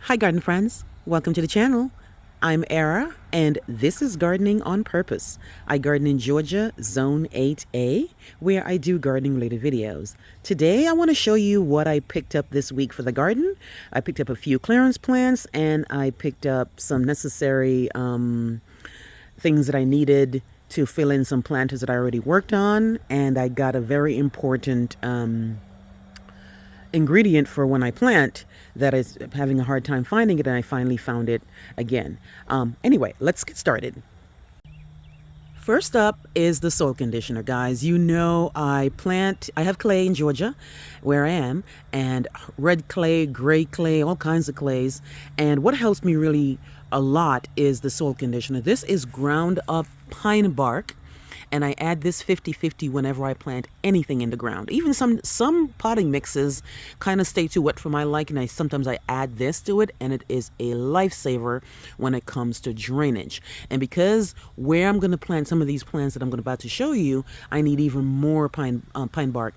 Hi garden friends, welcome to the channel. I'm Era and this is Gardening on Purpose. I garden in Georgia, Zone 8A, where I do gardening related videos. Today I want to show you what I picked up this week for the garden. I picked up a few clearance plants and I picked up some necessary things that I needed to fill in some planters that I already worked on, and I got a very important ingredient for when I plant that is having a hard time finding it, and I finally found it again. Anyway, let's get started. First up is the soil conditioner, guys. You know I have clay in Georgia where I am, and red clay, gray clay, all kinds of clays. And what helps me really a lot is the soil conditioner. This is ground up pine bark, and I add this 50-50 whenever I plant anything in the ground. Even some potting mixes kind of stay too wet for my liking. Sometimes I add this to it, and it is a lifesaver when it comes to drainage. And because where I'm going to plant some of these plants that I'm about to show you, I need even more pine bark.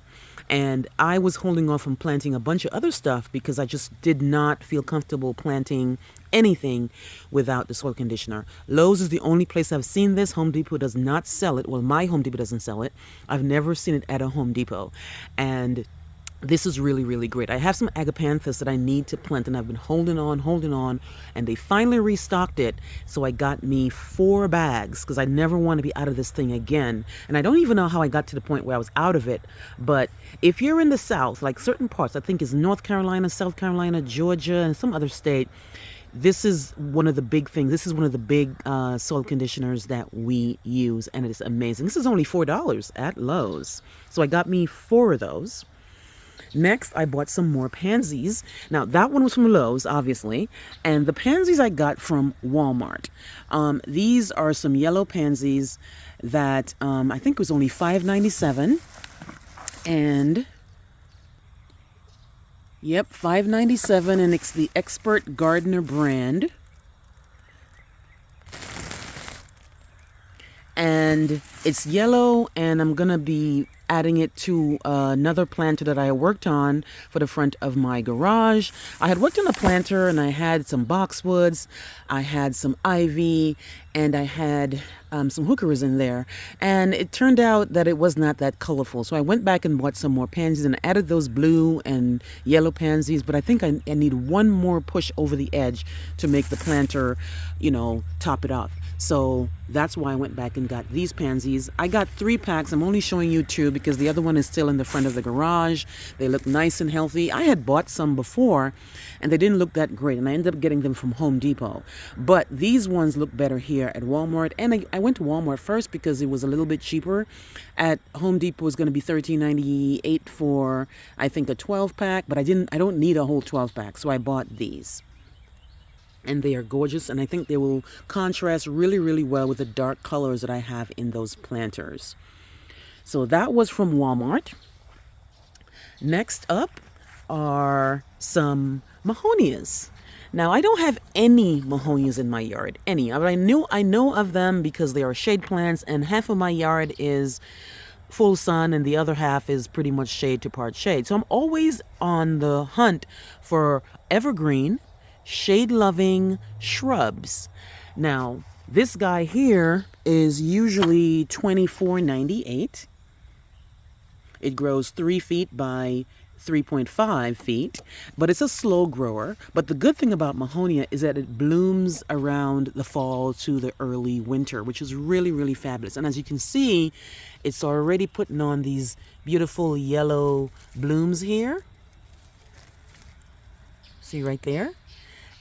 And I was holding off from planting a bunch of other stuff because I just did not feel comfortable planting anything without the soil conditioner. Lowe's is the only place I've seen this. Home Depot does not sell it. Well, my Home Depot doesn't sell it. I've never seen it at a Home Depot. And this is really, really great. I have some agapanthus that I need to plant, and I've been holding on, and they finally restocked it. So I got me 4 bags because I never want to be out of this thing again. And I don't even know how I got to the point where I was out of it. But if you're in the South, like certain parts, I think is North Carolina, South Carolina, Georgia, and some other state, this is one of the big things. This is one of the big soil conditioners that we use, and it is amazing. This is only $4 at Lowe's. So I got me 4 of those. Next, I bought some more pansies. Now, that one was from Lowe's, obviously, and the pansies I got from Walmart. These are some yellow pansies that I think was only $5.97, and yep, $5.97, and it's the Expert Gardener brand. And it's yellow, and I'm gonna be adding it to another planter that I worked on for the front of my garage. I had worked on a planter, and I had some boxwoods, I had some ivy, and I had some hookeras in there. And it turned out that it was not that colorful. So I went back and bought some more pansies and added those blue and yellow pansies. But I think I need one more push over the edge to make the planter, top it off. So that's why I went back and got these pansies. I got 3 packs. I'm only showing you 2 because the other one is still in the front of the garage. They look nice and healthy. I had bought some before and they didn't look that great, and I ended up getting them from Home Depot. But these ones look better here at Walmart. And I went to Walmart first because it was a little bit cheaper. At Home Depot was going to be $13.98 for, I think, a 12-pack. But I don't need a whole 12-pack, so I bought these. And they are gorgeous, and I think they will contrast really, really well with the dark colors that I have in those planters. So that was from Walmart. Next up are some Mahonias. Now, I don't have any Mahonias in my yard, but I know of them because they are shade plants, and half of my yard is full sun and the other half is pretty much shade to part shade. So I'm always on the hunt for evergreen, shade-loving shrubs. Now, this guy here is usually $24.98. It grows 3 feet by 3.5 feet, but it's a slow grower. But the good thing about Mahonia is that it blooms around the fall to the early winter, which is really, really fabulous. And as you can see, it's already putting on these beautiful yellow blooms here. See right there?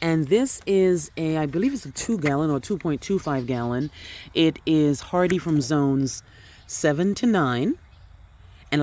And this is I believe it's a 2-gallon or 2.25 gallon. It is hardy from zones 7 to 9. And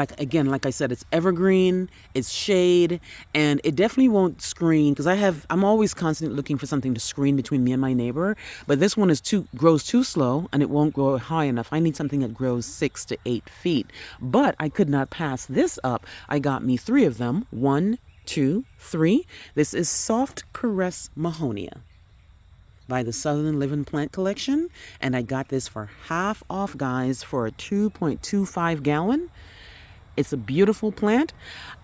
like I said, it's evergreen, it's shade, and it definitely won't screen because I'm always constantly looking for something to screen between me and my neighbor. But this one grows too slow, and it won't grow high enough. I need something that grows 6 to 8 feet. But I could not pass this up. I got me 3 of them. 1, 2, 3. This is Soft Caress Mahonia by the Southern Living Plant Collection, and I got this for half off, guys, for a 2.25 gallon. It's a beautiful plant.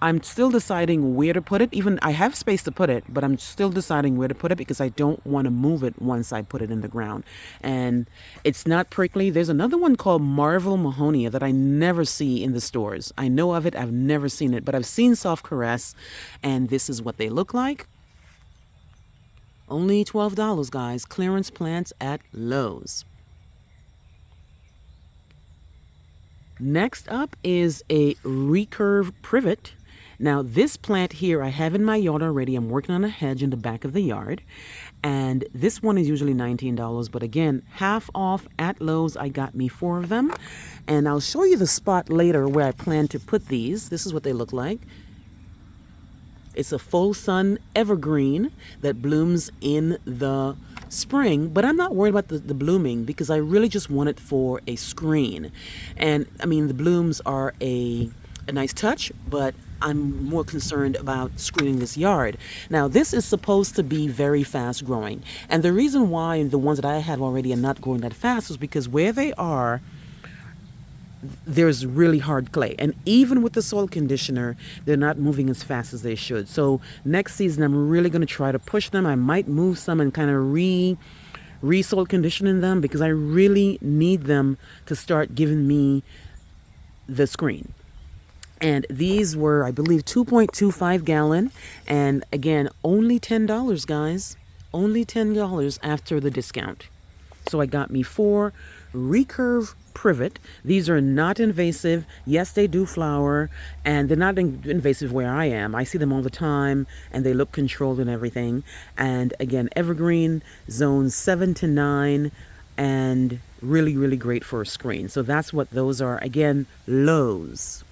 I'm still deciding where to put it. Even I have space to put it, but I'm still deciding where to put it because I don't want to move it once I put it in the ground. And it's not prickly. There's another one called Marvel Mahonia that I never see in the stores. I know of it. I've never seen it, but I've seen Soft Caress, and this is what they look like. Only $12, guys. Clearance plants at Lowe's. Next up is a recurve privet. Now this plant here I have in my yard already. I'm working on a hedge in the back of the yard. And this one is usually $19, but again, half off at Lowe's. I got me 4 of them. And I'll show you the spot later where I plan to put these. This is what they look like. It's a full sun evergreen that blooms in the spring, but I'm not worried about the blooming because I really just want it for a screen. And I mean, the blooms are a nice touch, but I'm more concerned about screening this yard. Now, this is supposed to be very fast growing. And the reason why the ones that I have already are not growing that fast is because where they are, there's really hard clay, and even with the soil conditioner they're not moving as fast as they should. So next season I'm really going to try to push them. I might move some and kind of re-soil conditioning them because I really need them to start giving me the screen. And these were, I believe, 2.25 gallon, and again, only $10, guys. Only $10 after the discount. So I got me 4 recurve privet. These are not invasive. Yes, they do flower, and they're not invasive where I am. I see them all the time, and they look controlled and everything. And again, evergreen, zones 7 to 9, and really, really great for a screen. So that's what those are. Again, Lowe's.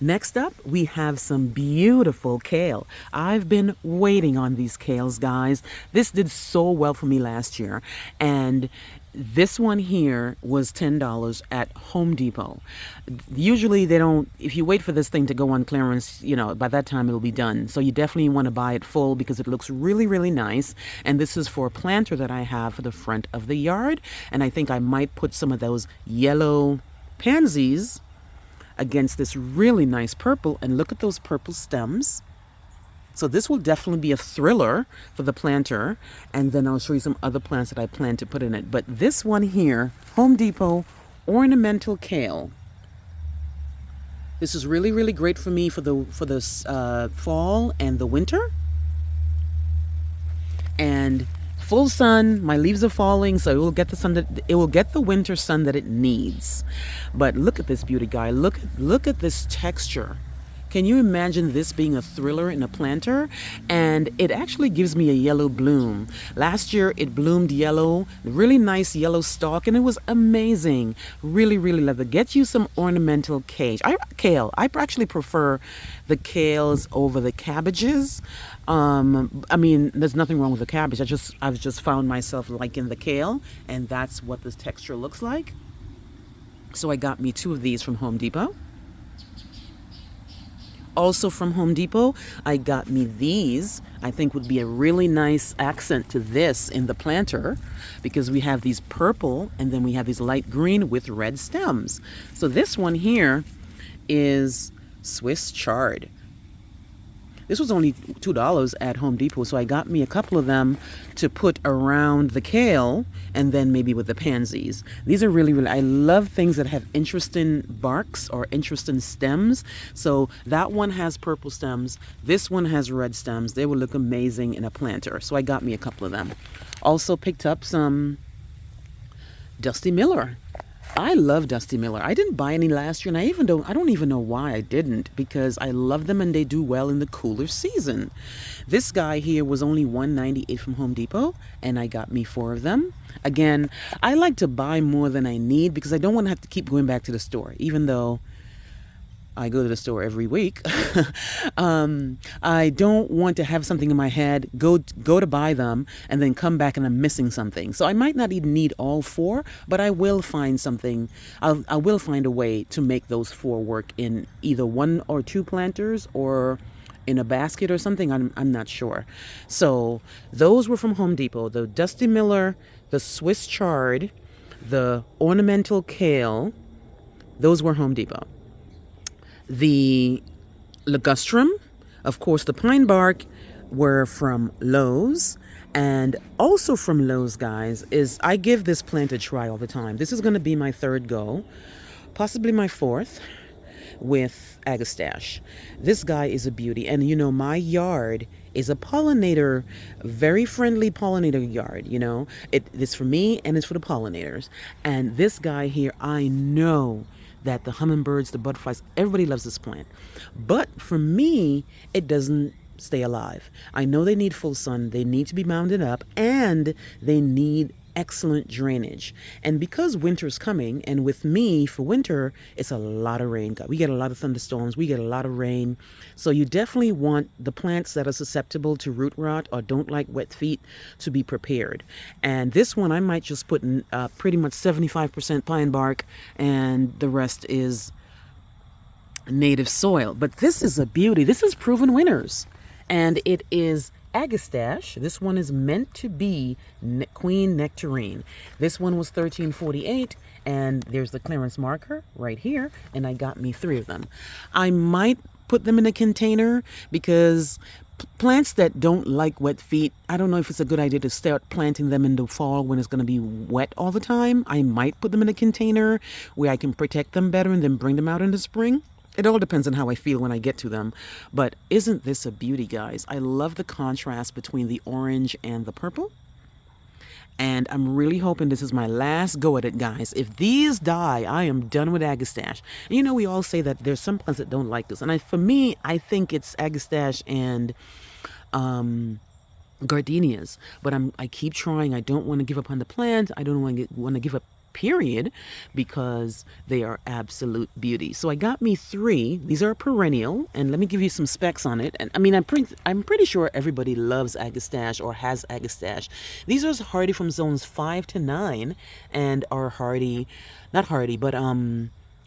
Next up, we have some beautiful kale. I've been waiting on these kales, guys. This did so well for me last year. And this one here was $10 at Home Depot. Usually they don't, if you wait for this thing to go on clearance, you know, by that time it'll be done. So you definitely want to buy it full because it looks really, really nice. And this is for a planter that I have for the front of the yard. And I think I might put some of those yellow pansies against this really nice purple, and look at those purple stems. So this will definitely be a thriller for the planter, and then I'll show you some other plants that I plan to put in it. But this one here, Home Depot ornamental kale. This is really, really great for me for the fall and the winter. And full sun, my leaves are falling, so it will get the sun that it will get the winter sun that it needs. But look at this beauty, guy. Look at this texture. Can you imagine this being a thriller in a planter? And it actually gives me a yellow bloom. Last year it bloomed yellow, really nice yellow stalk, and it was amazing. Really, really love it. Get you some ornamental kale. I actually prefer the kales over the cabbages. I mean, there's nothing wrong with the cabbage. I've just found myself liking the kale, and that's what this texture looks like. So I got me 2 of these from Home Depot. Also from Home Depot, I got me these. I think would be a really nice accent to this in the planter because we have these purple and then we have these light green with red stems. So this one here is Swiss chard. This was only $2 at Home Depot, so I got me a couple of them to put around the kale and then maybe with the pansies. These are really, really, I love things that have interesting barks or interesting stems. So that one has purple stems. This one has red stems. They will look amazing in a planter. So I got me a couple of them. Also picked up some Dusty Miller. I love Dusty Miller. I didn't buy any last year, and I don't even know why I didn't, because I love them and they do well in the cooler season. This guy here was only $1.98 from Home Depot, and I got me 4 of them. Again, I like to buy more than I need because I don't want to have to keep going back to the store, even though I go to the store every week. I don't want to have something in my head, go to buy them, and then come back and I'm missing something. So I might not even need all 4, but I will find something. I will find a way to make those 4 work in either 1 or 2 planters or in a basket or something. I'm not sure. So those were from Home Depot. The Dusty Miller, the Swiss chard, the ornamental kale. Those were Home Depot. the ligustrum, of course, the pine bark were from Lowe's. And also from Lowe's, guys, is I give this plant a try all the time. This is going to be my third go, possibly my fourth, with Agastache. This guy is a beauty. And you know, my yard is a pollinator, very friendly pollinator yard. You know, it's for me and it's for the pollinators. And this guy here, I know that the hummingbirds, the butterflies, everybody loves this plant. But for me, it doesn't stay alive. I know they need full sun, they need to be mounded up, and they need excellent drainage. And because winter's coming, and with me for winter, it's a lot of rain. We get a lot of thunderstorms, we get a lot of rain. So you definitely want the plants that are susceptible to root rot or don't like wet feet to be prepared. And this one I might just put in pretty much 75% pine bark, and the rest is native soil. But this is a beauty. This is proven winners. And it is Agastache. This one is meant to be Queen Nectarine. This one was $13.48, and there's the clearance marker right here, and I got me 3 of them. I might put them in a container because plants that don't like wet feet, I don't know if it's a good idea to start planting them in the fall when it's going to be wet all the time. I might put them in a container where I can protect them better and then bring them out in the spring. It all depends on how I feel when I get to them. But isn't this a beauty, guys? I love the contrast between the orange and the purple. And I'm really hoping this is my last go at it, guys. If these die, I am done with Agastache. And you know, we all say that there's some plants that don't like this. And for me, I think it's Agastache and gardenias. But I keep trying. I don't want to give up on the plant. I don't want to give up, period, because they are absolute beauty. So I got me 3. These are perennial, and let me give you some specs on it. And I mean, I'm pretty sure everybody loves Agastache or has Agastache. These are hardy from zones 5 to 9, and are hardy, not hardy, but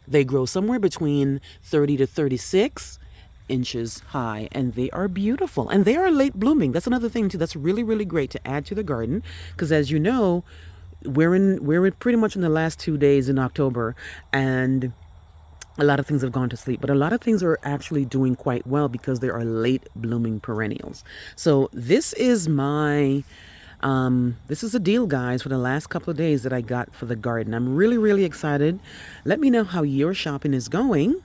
they grow somewhere between 30 to 36 inches high, and they are beautiful, and they are late blooming. That's another thing too. That's really, really great to add to the garden, because as you know, we're pretty much in the last 2 days in October, and a lot of things have gone to sleep, but a lot of things are actually doing quite well because they are late blooming perennials. So this is my this is a deal, guys, for the last couple of days that I got for the garden. I'm really, really excited. Let me know how your shopping is going.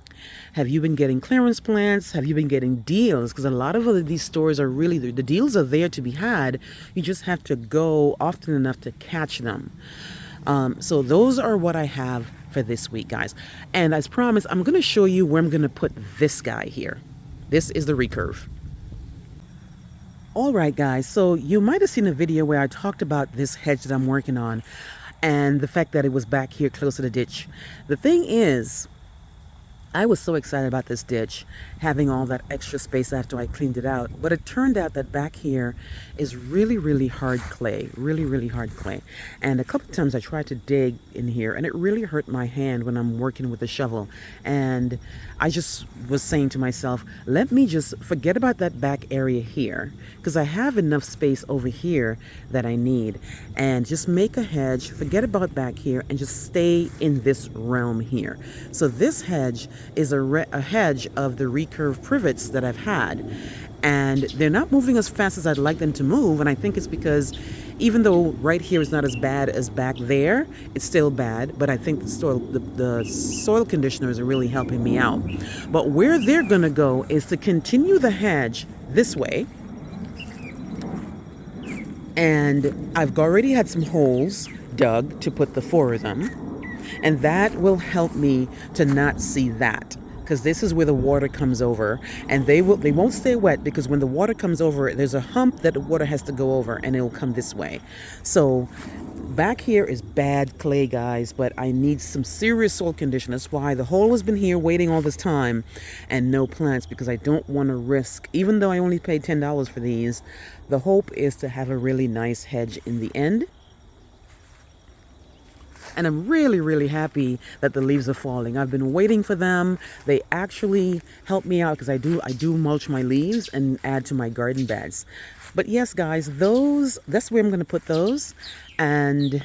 Have you been getting clearance plants? Have you been getting deals? Because a lot of these stores are really, the deals are there to be had. You just have to go often enough to catch them. So those are what I have for this week, guys. And as promised, I'm going to show you where I'm going to put this guy here. This is the recurve. All right, guys, so you might have seen a video where I talked about this hedge that I'm working on and the fact that it was back here close to the ditch. The thing is, I was so excited about this ditch, having all that extra space after I cleaned it out. But it turned out that back here is really, really hard clay. Really, really hard clay. And a couple of times I tried to dig in here, and it really hurt my hand when I'm working with the shovel. And I just was saying to myself, let me just forget about that back area here, because I have enough space over here that I need. And just make a hedge, forget about back here, and just stay in this realm here. So this hedge is a hedge of the recurve privets that I've had, and they're not moving as fast as I'd like them to move. And I think it's because even though right here is not as bad as back there, it's still bad, but I think the soil conditioners are really helping me out. But where they're gonna go is to continue the hedge this way, and I've already had some holes dug to put the 4 of them. And that will help me to not see that, because this is where the water comes over, and they won't stay wet, because when the water comes over, there's a hump that the water has to go over, and it'll come this way. So back here is bad clay, guys, but I need some serious soil condition. That's why the hole has been here waiting all this time and no plants, because I don't want to risk, even though I only paid $10 for these, the hope is to have a really nice hedge in the end. And I'm really, really happy that the leaves are falling. I've been waiting for them. They actually help me out, because I do mulch my leaves and add to my garden beds. But yes, guys, that's where I'm going to put those. And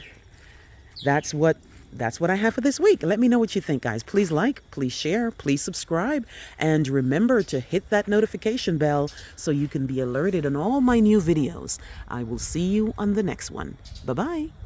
that's what that's what I have for this week. Let me know what you think, guys. Please like, please share, please subscribe, and remember to hit that notification bell so you can be alerted on all my new videos. I will see you on the next one. Bye-bye.